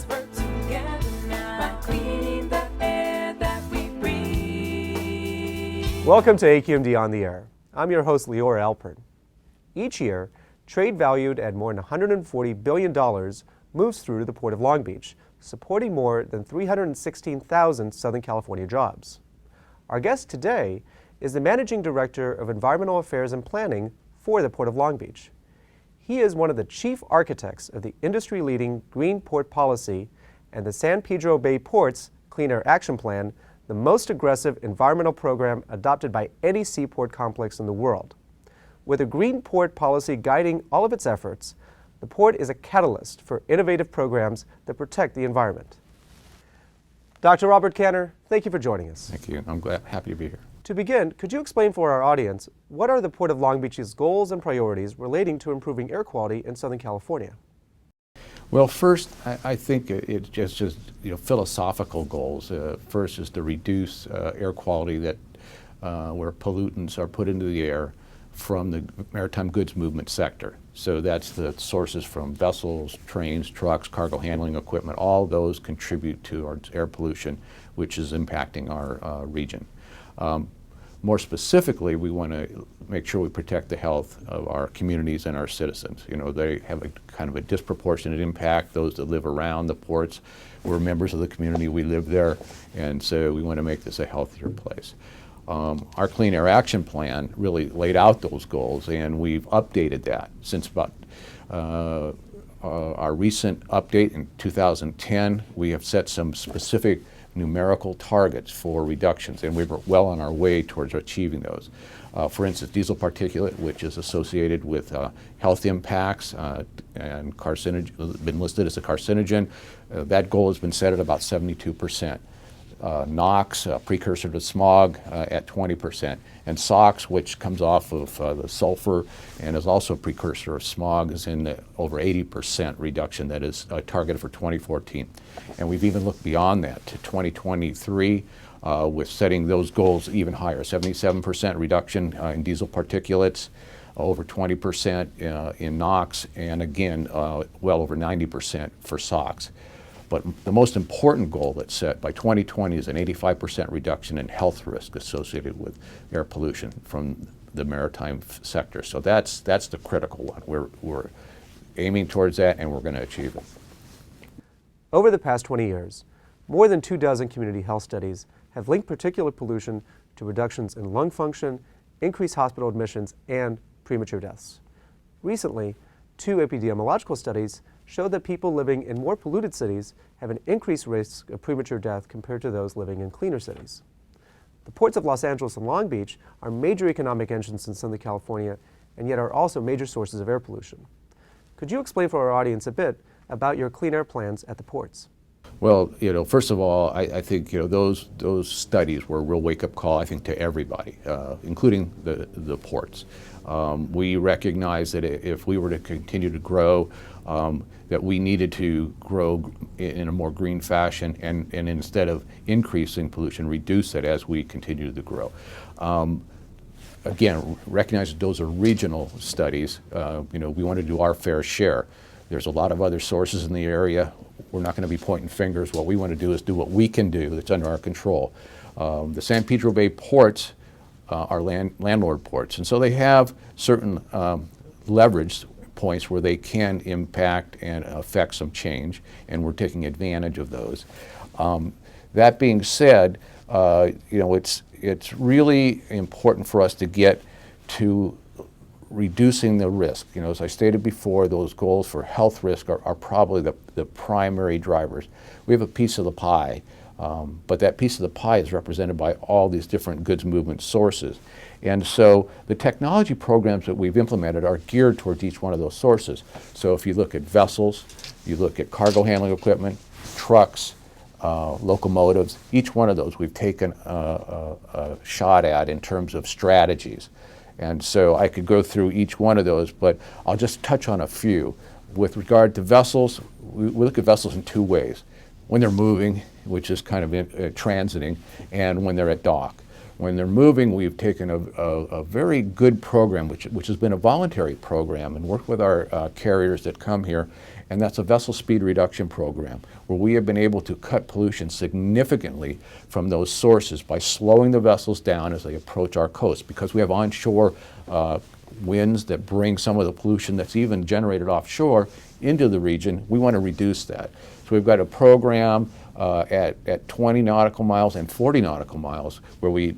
Let's work together now by cleaning the air that we breathe. Welcome to AQMD On the Air. I'm your host, Leora Alpern. Each year, trade valued at more than $140 billion moves through the Port of Long Beach, supporting more than 316,000 Southern California jobs. Our guest today is the Managing Director of Environmental Affairs and Planning for the Port of Long Beach. He is one of the chief architects of the industry-leading Green Port Policy and the San Pedro Bay Port's Clean Air Action Plan, the most aggressive environmental program adopted by any seaport complex in the world. With a Green Port Policy guiding all of its efforts, the port is a catalyst for innovative programs that protect the environment. Dr. Robert Kanter, thank you for joining us. Thank you. I'm happy to be here. To begin, could you explain for our audience what are the Port of Long Beach's goals and priorities relating to improving air quality in Southern California? Well, first, I think it's just philosophical goals. First is to reduce air quality that where pollutants are put into the air from the maritime goods movement sector. So that's the sources from vessels, trains, trucks, cargo handling equipment. All those contribute to our air pollution, which is impacting our region. More specifically, we want to make sure we protect the health of our communities and our citizens. You know, they have a kind of a disproportionate impact, those that live around the ports. We're members of the community, we live there, and so we want to make this a healthier place. Our Clean Air Action Plan really laid out those goals, and we've updated that since about our recent update in 2010. We have set some specific numerical targets for reductions, and we were well on our way towards achieving those. For instance, diesel particulate, which is associated with health impacts and been listed as a carcinogen, that goal has been set at about 72%. NOx, precursor to smog, at 20%. And SOx, which comes off of the sulfur and is also a precursor of smog, is in the over 80% reduction that is targeted for 2014. And we've even looked beyond that to 2023 with setting those goals even higher, 77% reduction in diesel particulates, over 20% in NOx, and again, well over 90% for SOx. But the most important goal that's set by 2020 is an 85% reduction in health risk associated with air pollution from the maritime sector. So that's the critical one. We're aiming towards that, and we're going to achieve it. Over the past 20 years, more than 24 community health studies have linked particulate pollution to reductions in lung function, increased hospital admissions, and premature deaths. Recently, 2 epidemiological studies showed that people living in more polluted cities have an increased risk of premature death compared to those living in cleaner cities. The ports of Los Angeles and Long Beach are major economic engines in Southern California and yet are also major sources of air pollution. Could you explain for our audience a bit about your clean air plans at the ports? Well, first of all, I think those studies were a real wake-up call, I think, to everybody, including the ports. We recognize that if we were to continue to grow, that we needed to grow in a more green fashion, and instead of increasing pollution, reduce it as we continue to grow. Again, recognize that those are regional studies. We want to do our fair share. There's a lot of other sources in the area. We're not going to be pointing fingers. What we want to do is do what we can do that's under our control. The San Pedro Bay ports are landlord ports, and so they have certain leverage points where they can impact and affect some change, and we're taking advantage of those. That being said, it's really important for us to get to reducing the risk. As I stated before, those goals for health risk are probably the primary drivers. We have a piece of the pie, but that piece of the pie is represented by all these different goods movement sources. And so the technology programs that we've implemented are geared towards each one of those sources. So if you look at vessels, you look at cargo handling equipment, trucks, locomotives, each one of those we've taken a shot at in terms of strategies. And so I could go through each one of those, but I'll just touch on a few. With regard to vessels, we look at vessels in 2 ways. When they're moving, which is kind of transiting, and when they're at dock. When they're moving, we've taken a very good program, which has been a voluntary program, and worked with our carriers that come here, and that's a vessel speed reduction program, where we have been able to cut pollution significantly from those sources by slowing the vessels down as they approach our coast, because we have onshore winds that bring some of the pollution that's even generated offshore into the region. We want to reduce that. So we've got a program at 20 nautical miles and 40 nautical miles where we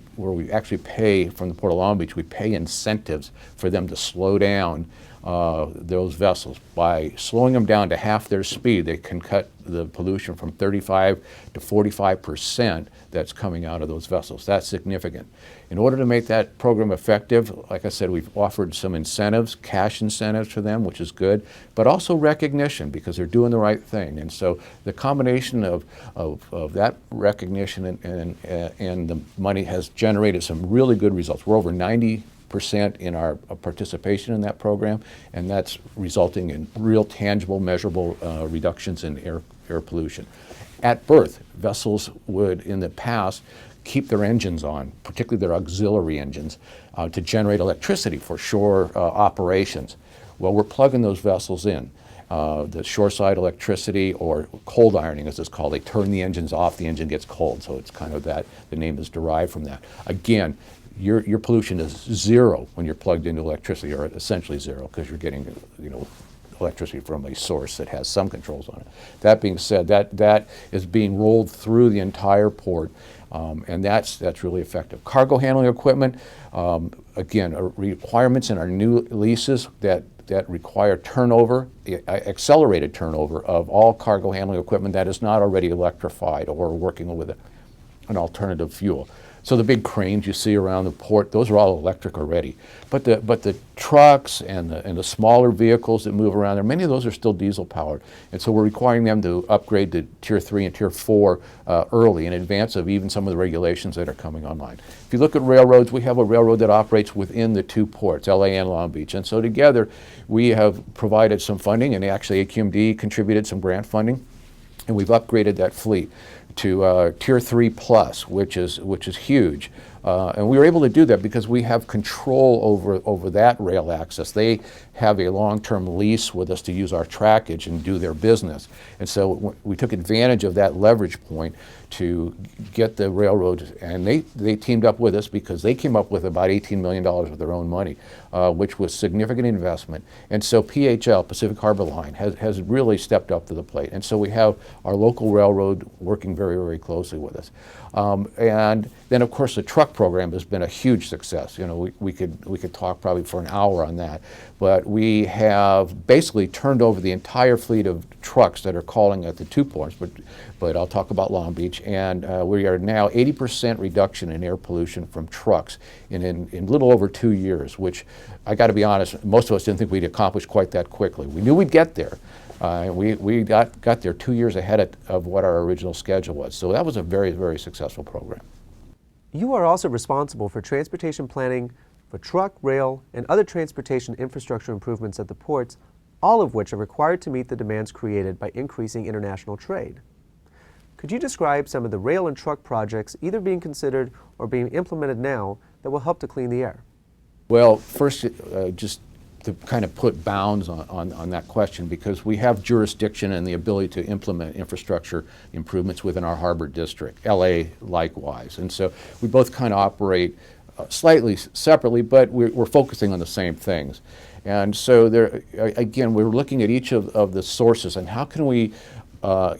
actually pay, from the Port of Long Beach, we pay incentives for them to slow down those vessels. By slowing them down to half their speed, they can cut the pollution from 35 to 45% that's coming out of those vessels. That's significant. In order to make that program effective, like I said, we've offered some incentives, cash incentives for them, which is good, but also recognition, because they're doing the right thing. And so the combination of that recognition and the money has generated some really good results. We're over 90% in our participation in that program, and that's resulting in real tangible, measurable reductions in air pollution. At berth, vessels would, in the past, keep their engines on, particularly their auxiliary engines, to generate electricity for shore operations. Well, we're plugging those vessels in. The shoreside electricity, or cold ironing as it's called. They turn the engines off, the engine gets cold, so it's kind of that, the name is derived from that. Again, your pollution is zero when you're plugged into electricity, or essentially zero, because you're getting, electricity from a source that has some controls on it. That being said, that is being rolled through the entire port, and that's really effective. Cargo handling equipment, again, requirements in our new leases that require turnover, accelerated turnover of all cargo handling equipment that is not already electrified or working with an alternative fuel. So the big cranes you see around the port, those are all electric already. But the trucks and the smaller vehicles that move around there, many of those are still diesel powered. And so we're requiring them to upgrade to Tier 3 and Tier 4 early, in advance of even some of the regulations that are coming online. If you look at railroads, we have a railroad that operates within the two ports, LA and Long Beach. And so together we have provided some funding, and actually AQMD contributed some grant funding, and we've upgraded that fleet to Tier 3 plus, which is huge. And we were able to do that because we have control over that rail access. They have a long-term lease with us to use our trackage and do their business. And so we took advantage of that leverage point to get the railroad, and they teamed up with us because they came up with about $18 million of their own money, which was significant investment. And so PHL, Pacific Harbor Line, has really stepped up to the plate. And so we have our local railroad working very, very closely with us. And then, of course, the truck program has been a huge success. We could talk probably for an hour on that, but we have basically turned over the entire fleet of trucks that are calling at the two ports, but I'll talk about Long Beach, and we are now 80% reduction in air pollution from trucks in little over 2 years, which I got to be honest, most of us didn't think we'd accomplish quite that quickly. We knew we'd get there. We got there 2 years ahead of what our original schedule was. So that was a very, very successful program. You are also responsible for transportation planning for truck, rail, and other transportation infrastructure improvements at the ports, all of which are required to meet the demands created by increasing international trade. Could you describe some of the rail and truck projects either being considered or being implemented now that will help to clean the air? Well, first, just to kind of put bounds on that question, because we have jurisdiction and the ability to implement infrastructure improvements within our harbor district, LA likewise. And so we both kind of operate slightly separately, but we're focusing on the same things. And so there, again, we're looking at each of the sources and how can we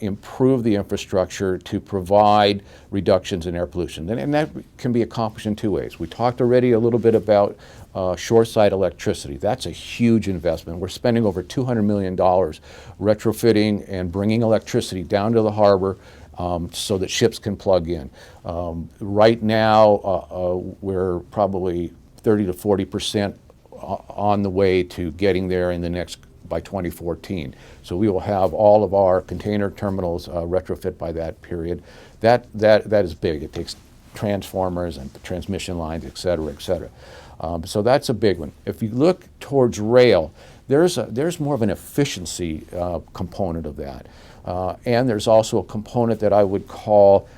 improve the infrastructure to provide reductions in air pollution. And that can be accomplished in two ways. We talked already a little bit about shoreside electricity. That's a huge investment. We're spending over $200 million retrofitting and bringing electricity down to the harbor so that ships can plug in. Right now, we're probably 30 to 40% on the way to getting there by 2014. So we will have all of our container terminals retrofit by that period. That is big. It takes transformers and transmission lines, et cetera, et cetera. So that's a big one. If you look towards rail, there's more of an efficiency component of that. And there's also a component that I would call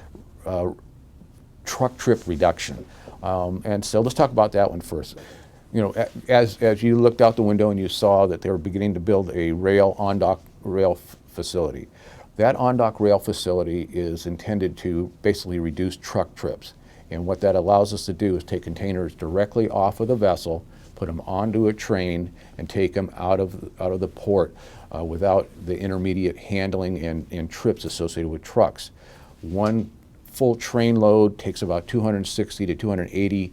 truck trip reduction. And so let's talk about that one first. You know, as you looked out the window and you saw that they were beginning to build a on-dock rail facility. That on-dock rail facility is intended to basically reduce truck trips. And what that allows us to do is take containers directly off of the vessel, put them onto a train, and take them out of the port without the intermediate handling and trips associated with trucks. One full train load takes about 260 to 280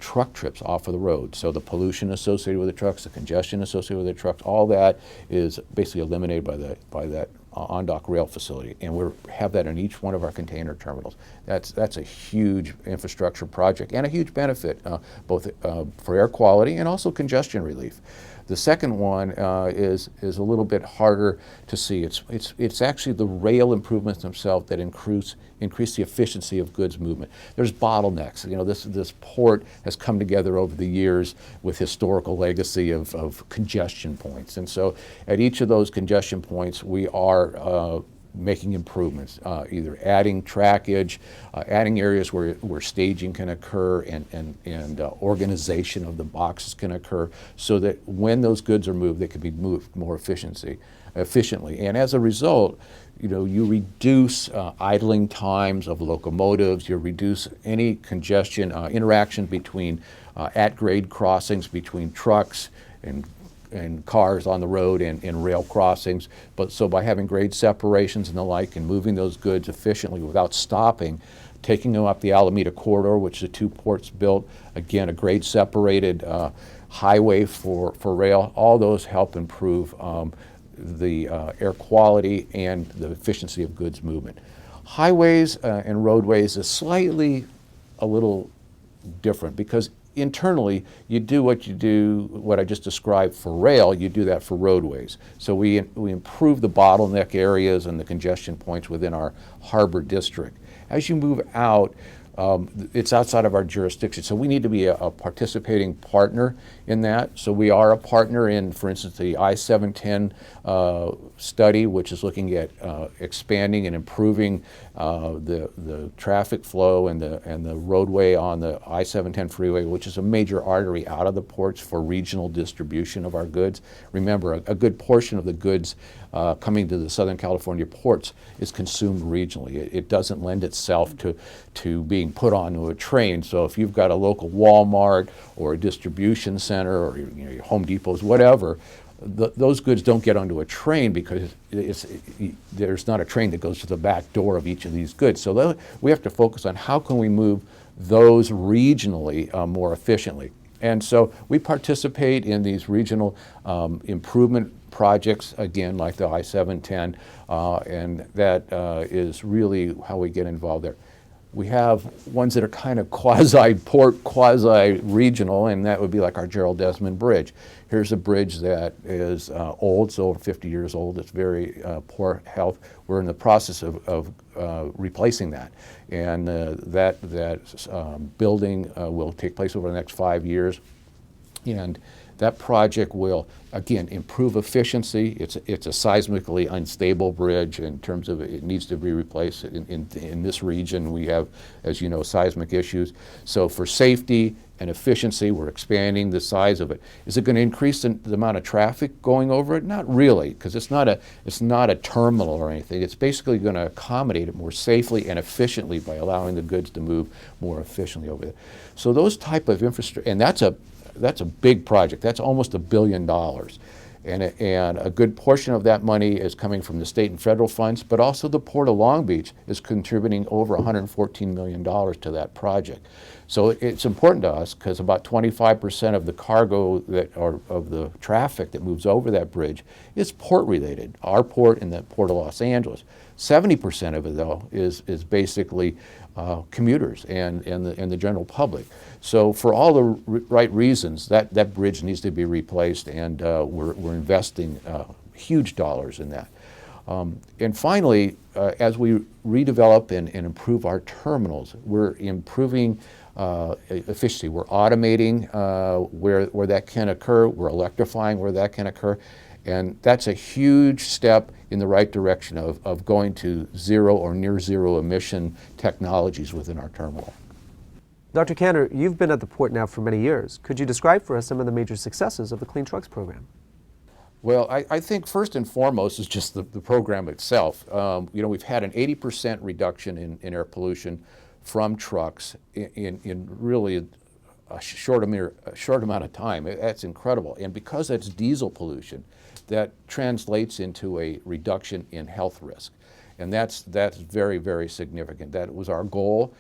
truck trips off of the road. So the pollution associated with the trucks, the congestion associated with the trucks, all that is basically eliminated by that on-dock rail facility. And we have that in each one of our container terminals. That's a huge infrastructure project and a huge benefit, both for air quality and also congestion relief. The second one is a little bit harder to see. It's actually the rail improvements themselves that increase the efficiency of goods movement. There's bottlenecks. You know, this port has come together over the years with historical legacy of congestion points. And so at each of those congestion points, we are making improvements, either adding trackage, adding areas where staging can occur and organization of the boxes can occur, so that when those goods are moved, they can be moved more efficiently. And as a result, you know, you reduce idling times of locomotives, you reduce any congestion, interaction between at-grade crossings between trucks and cars on the road and rail crossings. But so by having grade separations and the like and moving those goods efficiently without stopping, taking them up the Alameda corridor, which the two ports built, again, a grade separated highway for rail, all those help improve the air quality and the efficiency of goods movement. Highways and roadways is slightly a little different, because internally you do what I just described for rail, you do that for roadways. So we improve the bottleneck areas and the congestion points within our harbor district. As you move out, it's outside of our jurisdiction, so we need to be a participating partner in that. So we are a partner in, for instance, the I-710 study, which is looking at expanding and improving the traffic flow and the roadway on the I-710 freeway, which is a major artery out of the ports for regional distribution of our goods. Remember, a good portion of the goods coming to the Southern California ports is consumed regionally. It doesn't lend itself to being put onto a train. So if you've got a local Walmart or a distribution center or your Home Depots, whatever, those goods don't get onto a train because there's not a train that goes to the back door of each of these goods. So we have to focus on how can we move those regionally more efficiently. And so we participate in these regional improvement projects, again, like the I-710, and that is really how we get involved there. We have ones that are kind of quasi-port, quasi-regional, and that would be like our Gerald Desmond Bridge. Here's a bridge that is old, so over 50 years old. It's very poor health. We're in the process of replacing that. And that building will take place over the next 5 years. And that project will, again, improve efficiency. It's a seismically unstable bridge in terms of it needs to be replaced. In this region, we have, as you know, seismic issues. So for safety and efficiency, we're expanding the size of it. Is it going to increase the amount of traffic going over it? Not really, because it's not a terminal or anything. It's basically going to accommodate it more safely and efficiently by allowing the goods to move more efficiently over there. So those type of infrastructure, and that's a big project. That's almost $1 billion. And a good portion of that money is coming from the state and federal funds, but also the Port of Long Beach is contributing over $114 million to that project. So it's important to us because about 25% of the cargo of the traffic that moves over that bridge is port related, our port and the Port of Los Angeles. 70% of it, though, is basically commuters and the general public. So for all the right reasons, that bridge needs to be replaced, and we're investing huge dollars in that. And finally, as we redevelop and improve our terminals, we're improving efficiency. We're automating where that can occur. We're electrifying where that can occur. And that's a huge step in the right direction of going to zero or near zero emission technologies within our terminal. Dr. Kanter, you've been at the port now for many years. Could you describe for us some of the major successes of the Clean Trucks program? Well, I think first and foremost is just the program itself. We've had an 80% reduction in air pollution from trucks in really a short amount of time. That's incredible. And because it's diesel pollution, that translates into a reduction in health risk. And that's very, very significant. That was our goal,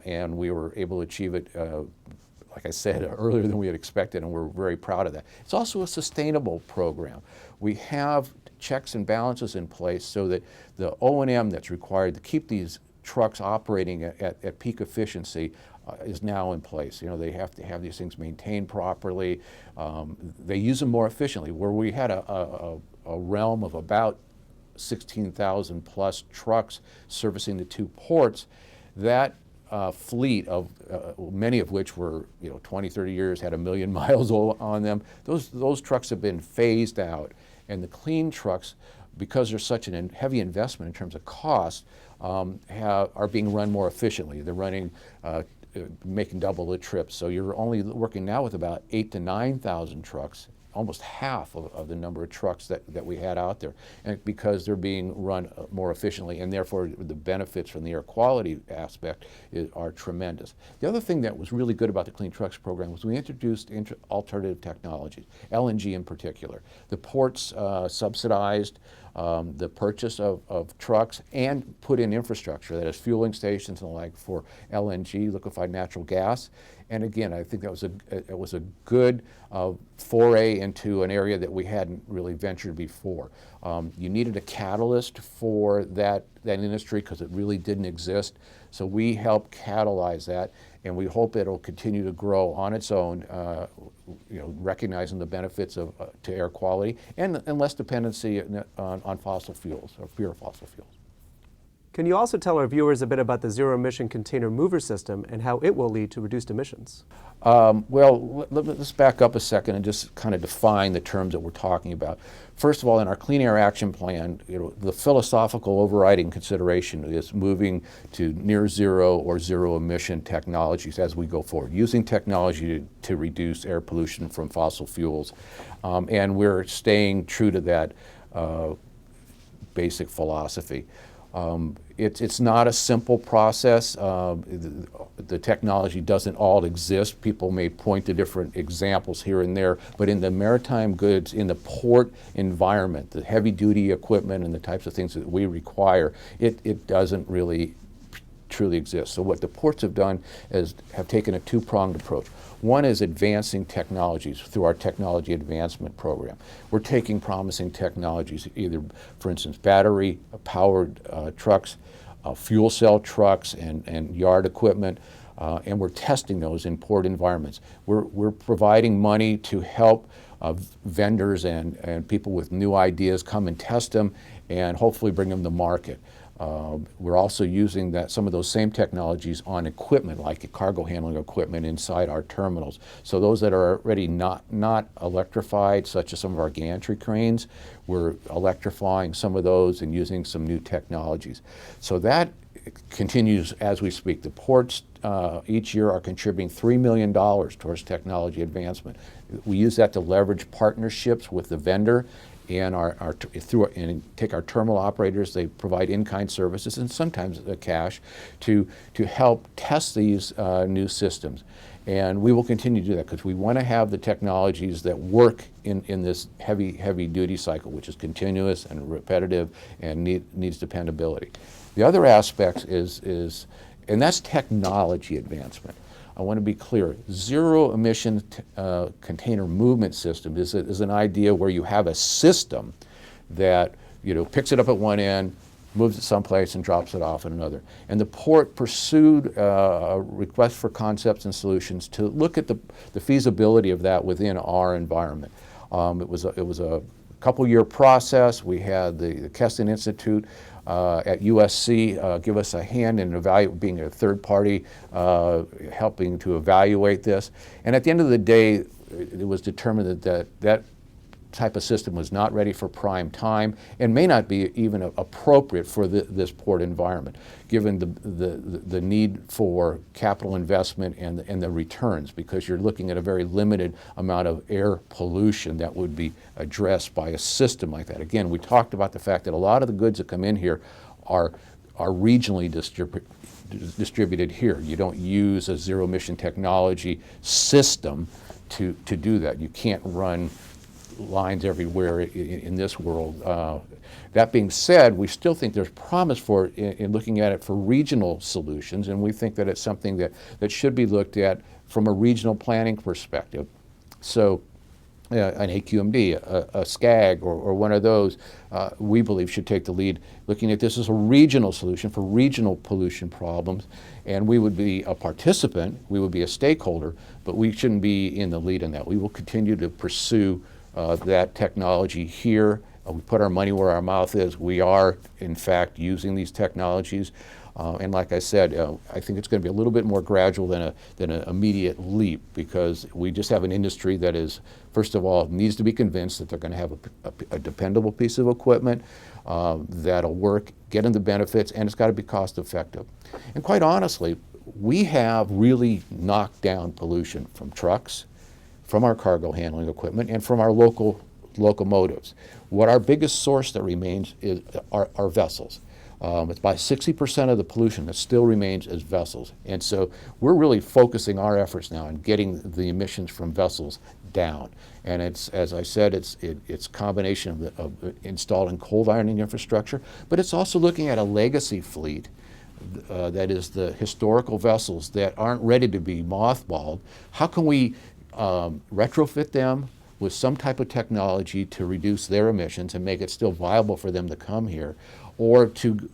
and we were able to achieve it, like I said, earlier than we had expected, and we're very proud of that. It's also a sustainable program. We have checks and balances in place so that the O&M that's required to keep these trucks operating at peak efficiency is now in place. They have to have these things maintained properly. They use them more efficiently. Where we had a realm of about 16,000 plus trucks servicing the two ports, that fleet of many of which were 20, 30 years, had 1 million miles on them, those trucks have been phased out. And the clean trucks, because there's such a heavy investment in terms of cost, are being run more efficiently. They're running, making double the trips. So you're only working now with about 8,000 to 9,000 trucks, almost half of the number of trucks that we had out there, and because they're being run more efficiently, and therefore the benefits from the air quality aspect are tremendous. The other thing that was really good about the Clean Trucks program was we introduced alternative technologies, LNG in particular. The ports subsidized the purchase of trucks and put in infrastructure, that is fueling stations and the like, for LNG, liquefied natural gas. And again, I think that was a good foray into an area that we hadn't really ventured before. You needed a catalyst for that industry because it really didn't exist. So we helped catalyze that, and we hope it'll continue to grow on its own, recognizing the benefits to air quality and less dependency on fossil fuels, or pure fossil fuels. Can you also tell our viewers a bit about the zero-emission container mover system and how it will lead to reduced emissions? Well, let's back up a second and just kind of define the terms that we're talking about. First of all, in our Clean Air Action Plan, the philosophical overriding consideration is moving to near zero or zero emission technologies as we go forward, using technology to reduce air pollution from fossil fuels. And we're staying true to that basic philosophy. It's not a simple process. The technology doesn't all exist. People may point to different examples here and there, but in the maritime goods, in the port environment, the heavy duty equipment and the types of things that we require, it doesn't really truly exist. So what the ports have done is have taken a two-pronged approach. One is advancing technologies through our technology advancement program. We're taking promising technologies, either, for instance, battery-powered trucks, fuel cell trucks, and yard equipment, and we're testing those in port environments. We're providing money to help vendors and people with new ideas come and test them and hopefully bring them to market. We're also using some of those same technologies on equipment, like cargo handling equipment inside our terminals. So those that are already not electrified, such as some of our gantry cranes, we're electrifying some of those and using some new technologies. So that continues as we speak. The ports each year are contributing $3 million towards technology advancement. We use that to leverage partnerships with the vendor and take our terminal operators. They provide in-kind services and sometimes cash to help test these new systems. And we will continue to do that because we want to have the technologies that work in this heavy duty cycle, which is continuous and repetitive and needs dependability. The other aspect is and that's technology advancement. I want to be clear, zero emission container movement system is an idea where you have a system that picks it up at one end, moves it someplace and drops it off at another. And the port pursued a request for concepts and solutions to look at the feasibility of that within our environment. It was a couple-year process. We had the Keston Institute at USC give us a hand in being a third party, helping to evaluate this. And at the end of the day, it was determined that type of system was not ready for prime time and may not be even appropriate for this port environment, given the need for capital investment and the returns, because you're looking at a very limited amount of air pollution that would be addressed by a system like that. Again, we talked about the fact that a lot of the goods that come in here are regionally distributed here. You don't use a zero emission technology system to do that. You can't run lines everywhere in this world. That being said, we still think there's promise for it in looking at it for regional solutions, and we think that it's something that should be looked at from a regional planning perspective. So an AQMD, a SCAG, or one of those, we believe should take the lead, looking at this as a regional solution for regional pollution problems. And we would be a participant, we would be a stakeholder, but we shouldn't be in the lead in that. We will continue to pursue that technology here. We put our money where our mouth is. We are, in fact, using these technologies. And like I said, I think it's going to be a little bit more gradual than an immediate leap, because we just have an industry that is, first of all, needs to be convinced that they're going to have a dependable piece of equipment that'll work, get them the benefits, and it's got to be cost effective. And quite honestly, we have really knocked down pollution from trucks, from our cargo handling equipment, and from our local locomotives. What our biggest source that remains is our vessels. It's about 60% of the pollution that still remains as vessels. And so we're really focusing our efforts now on getting the emissions from vessels down. And it's, as I said, it's a combination of installing cold ironing infrastructure, but it's also looking at a legacy fleet that is the historical vessels that aren't ready to be mothballed. How can we retrofit them with some type of technology to reduce their emissions and make it still viable for them to come here, or to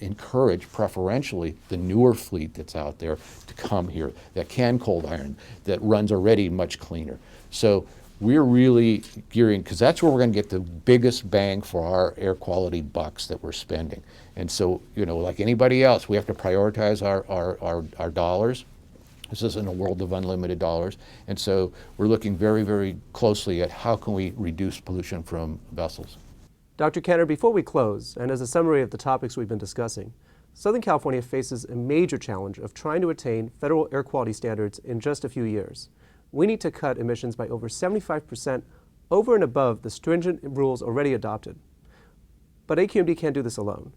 encourage preferentially the newer fleet that's out there to come here that can cold iron, that runs already much cleaner. So we're really gearing, because that's where we're going to get the biggest bang for our air quality bucks that we're spending. And so, you know, like anybody else, we have to prioritize our dollars. This isn't a world of unlimited dollars. And so we're looking very, very closely at how can we reduce pollution from vessels. Dr. Kanter, before we close, and as a summary of the topics we've been discussing, Southern California faces a major challenge of trying to attain federal air quality standards in just a few years. We need to cut emissions by over 75% over and above the stringent rules already adopted. But AQMD can't do this alone.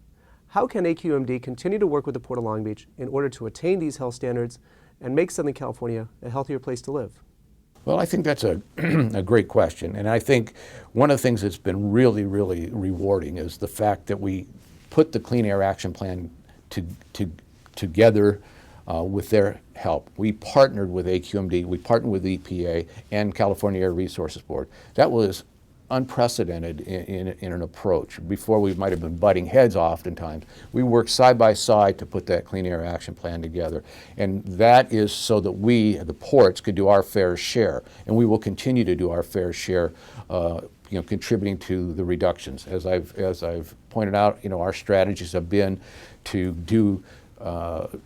How can AQMD continue to work with the Port of Long Beach in order to attain these health standards and make Southern California a healthier place to live? Well, I think that's a great question. And I think one of the things that's been really, really rewarding is the fact that we put the Clean Air Action Plan together with their help. We partnered with AQMD, we partnered with EPA and California Air Resources Board. That was unprecedented in an approach. Before, we might have been butting heads oftentimes. We worked side by side to put that Clean Air Action Plan together. And that is so that we, the ports, could do our fair share. And we will continue to do our fair share, contributing to the reductions. As I've pointed out, our strategies have been to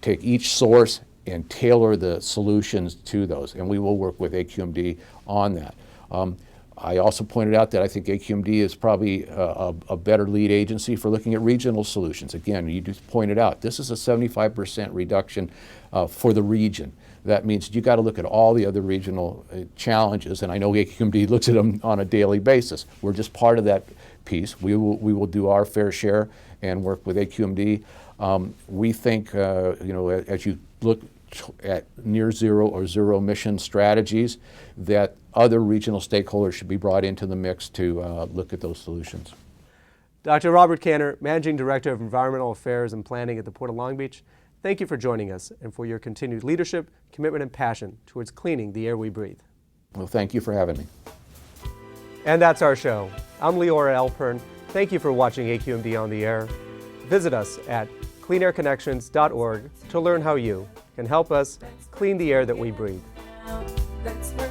take each source and tailor the solutions to those. And we will work with AQMD on that. I also pointed out that I think AQMD is probably a better lead agency for looking at regional solutions. Again, you just pointed out, this is a 75% reduction for the region. That means you got to look at all the other regional challenges, and I know AQMD looks at them on a daily basis. We're just part of that piece. We will do our fair share and work with AQMD. We think, as you look at near zero or zero emission strategies, that other regional stakeholders should be brought into the mix to look at those solutions. Dr. Robert Kanter, Managing Director of Environmental Affairs and Planning at the Port of Long Beach, thank you for joining us and for your continued leadership, commitment, and passion towards cleaning the air we breathe. Well, thank you for having me. And that's our show. I'm Leora Alpern. Thank you for watching AQMD on the Air. Visit us at cleanairconnections.org to learn how you can help us clean the air that we breathe. That's where